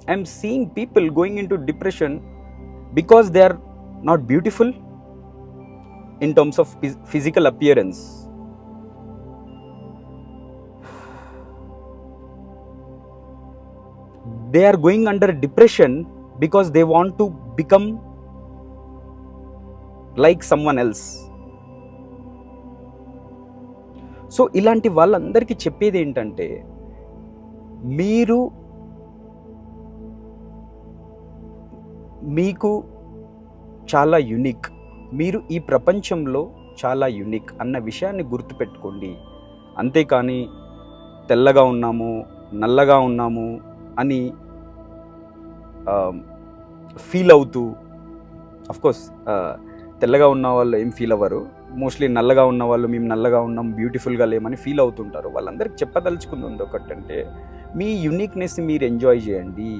I'm seeing people going into depression because they are not beautiful in terms of physical appearance. They are going under depression because they want to become like someone else. So ఇలాంటి వాళ్ళందరికీ చెప్పేది ఏంటంటే, మీరు మీకు చాలా unique, మీరు ఈ ప్రపంచంలో చాలా యునిక్ అన్న విషయాన్ని గుర్తుపెట్టుకోండి. అంతేకాని తెల్లగా ఉన్నాము, నల్లగా ఉన్నాము అని ఫీల్ అవుతూ, అఫ్కోర్స్ తెల్లగా ఉన్న వాళ్ళు ఏం ఫీల్ అవ్వరు, మోస్ట్లీ నల్లగా ఉన్న వాళ్ళు మేము నల్లగా ఉన్నాం, బ్యూటిఫుల్గా లేమని ఫీల్ అవుతుంటారు. వాళ్ళందరికీ చెప్పదలుచుకుంది ఒకటంటే, మీ యునిక్నెస్ మీరు ఎంజాయ్ చేయండి.